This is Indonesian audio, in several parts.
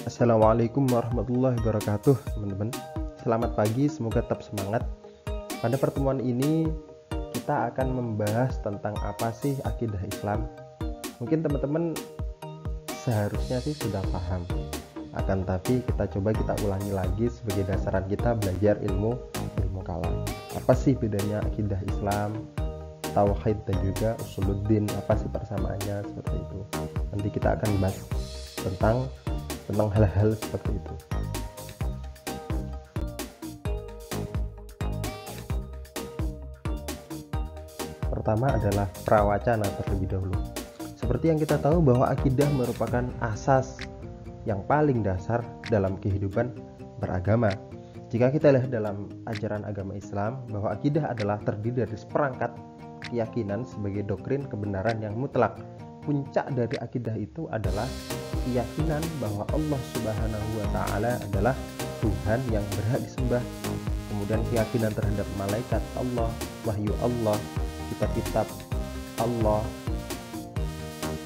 Assalamualaikum warahmatullahi wabarakatuh, teman-teman. Selamat pagi, semoga tetap semangat. Pada pertemuan ini kita akan membahas tentang apa sih akidah Islam. Mungkin teman-teman seharusnya sih sudah paham. Akan tapi kita ulangi lagi sebagai dasaran kita belajar ilmu kalam. Apa sih bedanya akidah Islam, tauhid dan juga usuluddin, apa sih persamaannya, seperti itu. Nanti kita akan bahas tentang hal-hal seperti itu. Pertama adalah prawacana terlebih dahulu. Seperti yang kita tahu bahwa akidah merupakan asas yang paling dasar dalam kehidupan beragama. Jika kita lihat dalam ajaran agama Islam, bahwa akidah adalah terdiri dari seperangkat keyakinan sebagai doktrin kebenaran yang mutlak. Puncak dari akidah itu adalah keyakinan bahwa Allah Subhanahu wa Ta'ala adalah Tuhan yang berhak disembah. Kemudian keyakinan terhadap malaikat Allah, wahyu Allah, kitab-kitab Allah,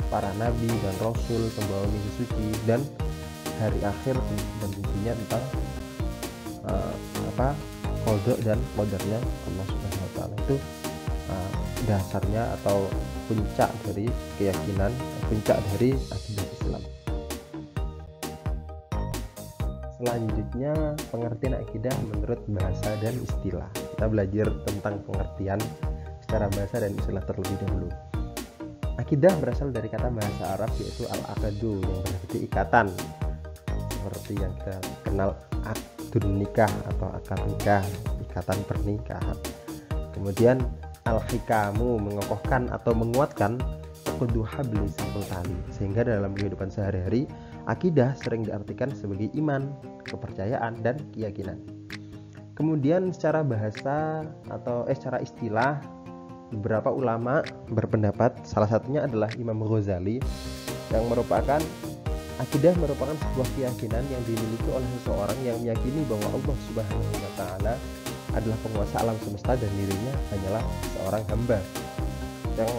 para nabi dan rasul, pembawa misi suci, dan hari akhir, dan tentunya tentang qada dan qadarnya Allah Subhanahu wa Ta'ala. Itu dasarnya atau puncak dari keyakinan, puncak dari akidah Islam. Selanjutnya, pengertian akidah menurut bahasa dan istilah. Kita belajar tentang pengertian secara bahasa dan istilah terlebih dahulu. Akidah berasal dari kata bahasa Arab yaitu al-aqdu, yang berarti ikatan, seperti yang kita kenal akdun nikah atau akad nikah, ikatan pernikahan. Kemudian al-hikamu, mengokohkan atau menguatkan uqdu habli, simpul tali. Sehingga dalam kehidupan sehari-hari, akidah sering diartikan sebagai iman, kepercayaan, dan keyakinan. Kemudian secara bahasa atau secara istilah, beberapa ulama berpendapat, salah satunya adalah Imam Ghazali, yang merupakan akidah merupakan sebuah keyakinan yang dimiliki oleh seseorang yang meyakini bahwa Allah Subhanahu wa Ta'ala adalah penguasa alam semesta dan dirinya hanyalah seorang hamba. Yang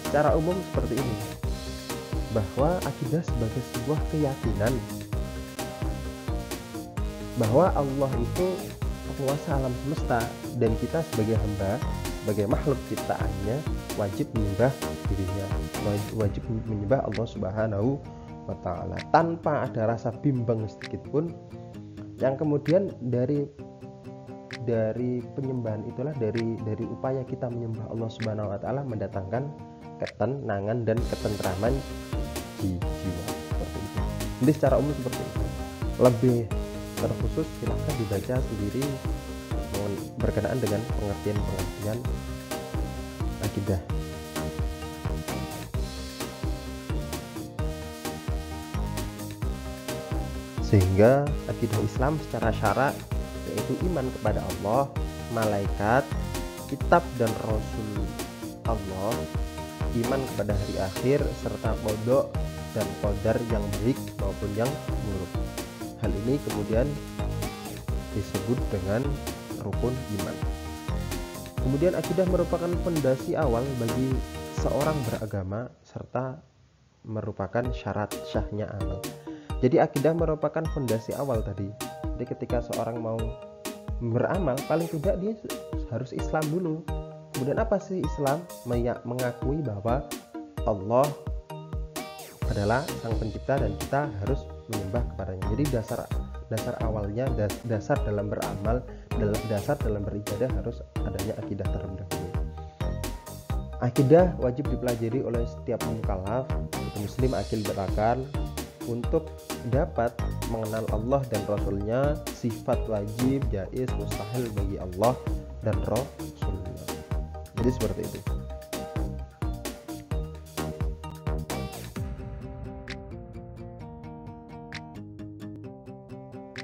secara umum seperti ini, bahwa akidah sebagai sebuah keyakinan bahwa Allah itu penguasa alam semesta dan kita sebagai hamba, sebagai makhluk ciptaannya, wajib menyembah dirinya, wajib menyembah Allah Subhanahu wa Ta'ala tanpa ada rasa bimbang sedikit pun. Yang kemudian dari penyembahan itulah, dari upaya kita menyembah Allah Subhanahu wa Ta'ala mendatangkan ketenangan dan ketentraman jiwa, seperti itu. Jadi secara umum seperti itu. Lebih terkhusus silahkan dibaca sendiri berkenaan dengan pengertian akidah. Sehingga akidah Islam secara syarak yaitu iman kepada Allah, malaikat, kitab dan rasul Allah, iman kepada hari akhir, serta qada dan qadar yang baik maupun yang buruk. Hal ini kemudian disebut dengan rukun iman. Kemudian akidah merupakan fondasi awal bagi seorang beragama serta merupakan syarat syahnya amal. Jadi akidah merupakan fondasi awal tadi. Jadi ketika seorang mau beramal, paling tidak dia harus Islam dulu. Kemudian apa sih Islam? Mengakui bahwa Allah adalah sang pencipta dan kita harus menyembah kepadanya. Jadi dasar awalnya, dasar dalam beramal, dasar dalam beribadah harus adanya akidah terlebih dahulu. Akidah wajib dipelajari oleh setiap mukallaf, muslim akil berakal, untuk dapat mengenal Allah dan Rasulnya, sifat wajib, jaiz, mustahil bagi Allah dan Rasulnya. Jadi seperti itu.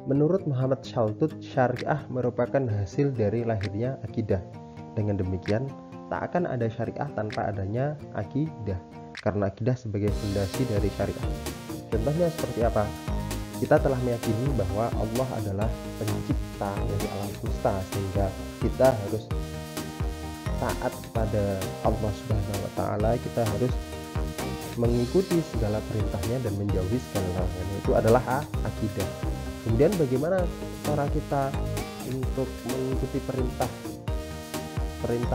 Menurut Muhammad Shaltut, syariah merupakan hasil dari lahirnya akidah. Dengan demikian, tak akan ada syariah tanpa adanya akidah, karena akidah sebagai fondasi dari syariah. Contohnya seperti apa? Kita telah meyakini bahwa Allah adalah pencipta dari alam semesta, sehingga kita harus taat kepada Allah Subhanahu wa Ta'ala. Kita harus mengikuti segala perintahnya dan menjauhi segala larangannya. Itu adalah akidah. Kemudian bagaimana cara kita untuk mengikuti perintah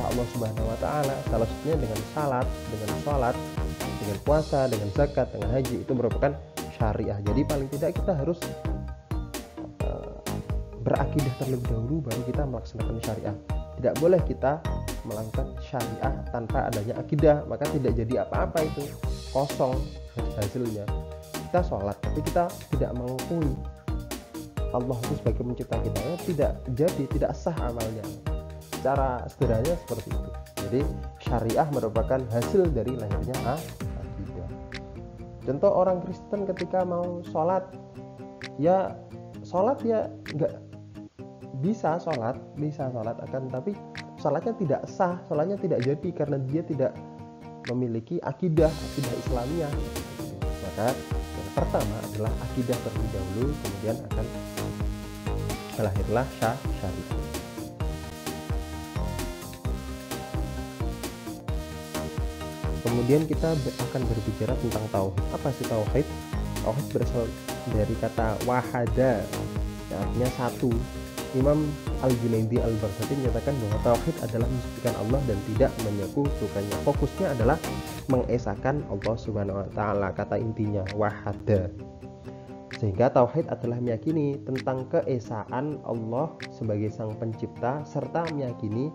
Allah Subhanahu wa taala? Salah satunya dengan salat, dengan sholat, dengan puasa, dengan zakat, dengan haji. Itu merupakan syariah. Jadi paling tidak kita harus berakidah terlebih dahulu baru kita melaksanakan syariah. Tidak boleh kita melakukan syariah tanpa adanya akidah, maka tidak jadi apa-apa, itu kosong hasilnya. Kita sholat tapi kita tidak mengakui Allah itu sebagai pencipta kita, tidak sah amalnya. Secara sederhananya seperti itu. Jadi syariah merupakan hasil dari lahirnya akidah. Contoh orang Kristen ketika mau sholat ya nggak bisa sholat akan tapi sholatnya tidak sah, sholatnya tidak jadi karena dia tidak memiliki akidah Islamiyah. Maka yang pertama adalah akidah terlebih dahulu, kemudian akan lahirlah syariah. Kemudian kita akan berbicara tentang tauhid. Apa sih tauhid? Tauhid berasal dari kata wahada, artinya satu. Imam Al-Junaidi Al-Baghdadi menyatakan bahwa tauhid adalah mensucikan Allah dan tidak menyekutukannya. Fokusnya adalah mengesahkan Allah Subhanahu wa taala, kata intinya wahada. Sehingga tauhid adalah meyakini tentang keesaan Allah sebagai sang pencipta serta meyakini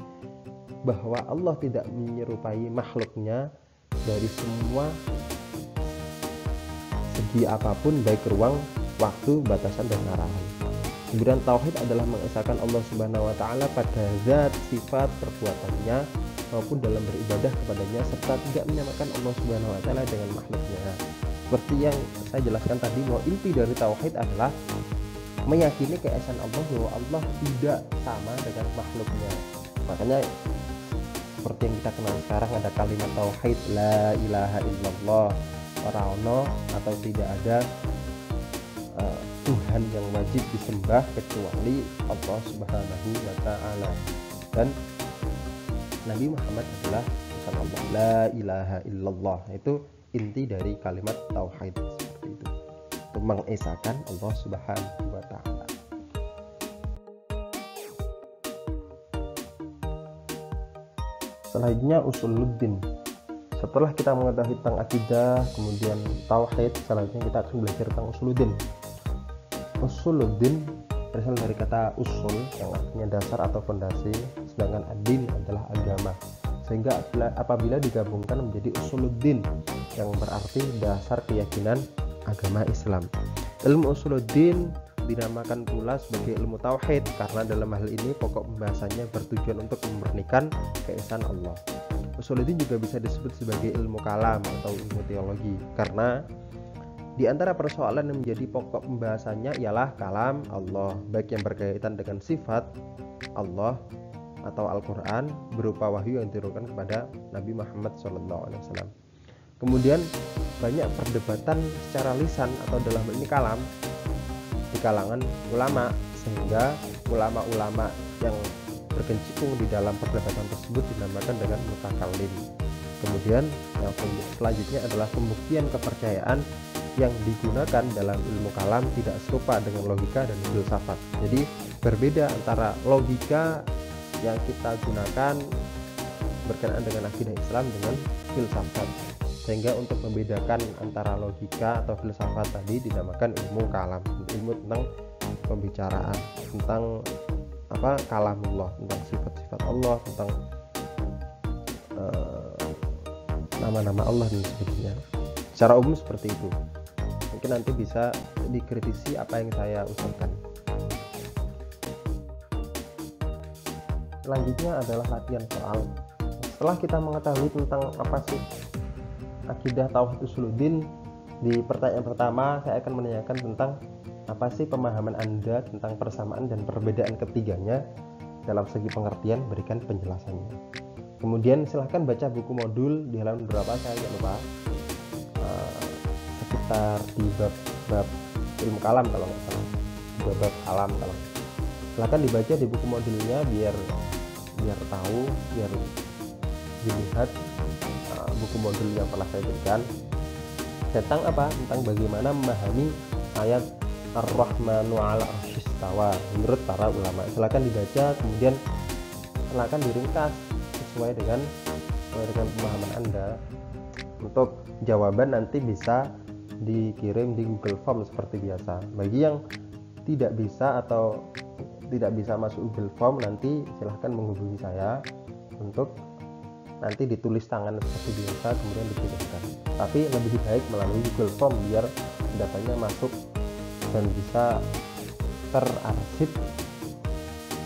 bahwa Allah tidak menyerupai makhluknya dari semua segi apapun, baik ruang, waktu, batasan dan arahan. Kemudian tauhid adalah mengesahkan Allah Subhanahu wa taala pada zat, sifat, perbuatannya maupun dalam beribadah kepadanya serta tidak menyamakan Allah Subhanahu wa taala dengan makhluknya. Seperti yang saya jelaskan tadi, bahwa inti dari tauhid adalah meyakini keesaan Allah, bahwa Allah tidak sama dengan makhluknya. Makanya seperti yang kita kenal sekarang ada kalimat tauhid, la ilaha illallah, ora ono atau tidak ada Tuhan yang wajib disembah kecuali Allah Subhanahu wa taala. Dan Nabi Muhammad adalah utusan Allah, la ilaha illallah. Itu inti dari kalimat tauhid, seperti itu. Untuk mengesahkan Allah Subhanahu wa taala. Selanjutnya usuluddin. Setelah kita mengetahui tentang akidah, kemudian tauhid, selanjutnya kita akan belajar tentang usuluddin. Usuluddin berasal dari kata usul yang artinya dasar atau fondasi, sedangkan ad-din adalah agama. Sehingga apabila digabungkan menjadi usuluddin yang berarti dasar keyakinan agama Islam. Ilmu usuluddin dinamakan pula sebagai ilmu tauhid karena dalam hal ini pokok pembahasannya bertujuan untuk memurnikan keesaan Allah. Usuluddin juga bisa disebut sebagai ilmu kalam atau ilmu teologi karena di antara persoalan yang menjadi pokok pembahasannya ialah kalam Allah, baik yang berkaitan dengan sifat Allah atau Al-Quran berupa wahyu yang diturunkan kepada Nabi Muhammad SAW. Kemudian banyak perdebatan secara lisan atau dalam hal ini kalam di kalangan ulama, sehingga ulama-ulama yang berkecimpung di dalam perdebatan tersebut dinamakan dengan mutakallim. Kemudian yang selanjutnya adalah pembuktian kepercayaan yang digunakan dalam ilmu kalam tidak serupa dengan logika dan filsafat. Jadi berbeda antara logika yang kita gunakan berkenaan dengan akidah Islam dengan filsafat. Sehingga untuk membedakan antara logika atau filsafat tadi dinamakan ilmu kalam, ilmu tentang pembicaraan, tentang kalamullah, tentang sifat-sifat Allah, tentang nama-nama Allah dan sebagainya. Secara umum seperti itu. Mungkin nanti bisa dikritisi apa yang saya usulkan. Selanjutnya adalah latihan soal. Setelah kita mengetahui tentang apa sih akidah tauhid usuluddin, di pertanyaan pertama saya akan menanyakan tentang apa sih pemahaman Anda tentang persamaan dan perbedaan ketiganya dalam segi pengertian, berikan penjelasannya. Kemudian silahkan baca buku modul di halaman berapa saya tidak lupa, sekitar di bab ilmu kalam kalau nggak salah, bab kalam kalau. Silahkan dibaca di buku modulnya biar tahu, biar dilihat buku modul yang pernah saya berikan. tentang apa? Tentang bagaimana memahami ayat Ar-Rahmanu 'ala 'arsy istawa menurut para ulama. Silakan dibaca, kemudian silakan diringkas sesuai dengan pemahaman Anda. Untuk jawaban nanti bisa dikirim di Google Form seperti biasa. Bagi yang tidak bisa atau tidak bisa masuk Google Form, nanti silahkan menghubungi saya untuk nanti ditulis tangan seperti biasa kemudian dikirimkan. Tapi lebih baik melalui Google Form biar datanya masuk dan bisa terarsip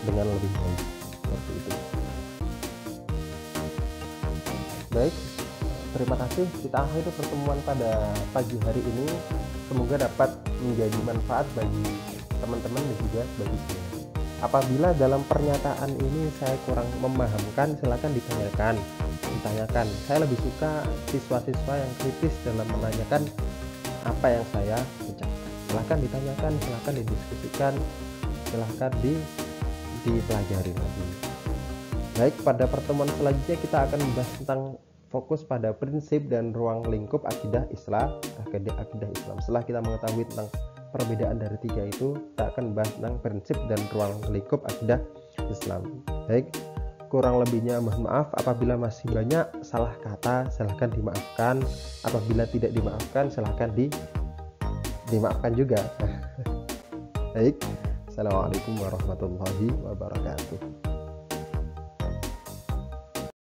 dengan lebih baik seperti itu. Baik, terima kasih. Kita akhiri pertemuan pada pagi hari ini. Semoga dapat menjadi manfaat bagi teman-teman dan juga bagi saya. Apabila dalam pernyataan ini saya kurang memahamkan, silakan ditanyakan. Saya lebih suka siswa-siswa yang kritis dalam menanyakan apa yang saya ucapkan. Silahkan ditanyakan, silahkan didiskusikan, silahkan dipelajari lagi. Baik, pada pertemuan selanjutnya kita akan membahas tentang fokus pada prinsip dan ruang lingkup akidah Islam. Setelah kita mengetahui tentang perbedaan dari tiga itu, kita akan bahas tentang prinsip dan ruang lingkup akidah Islam. Baik, kurang lebihnya mohon maaf. Apabila masih banyak salah kata, silahkan dimaafkan. Apabila tidak dimaafkan, silahkan dimaafkan juga. Baik, assalamualaikum warahmatullahi wabarakatuh.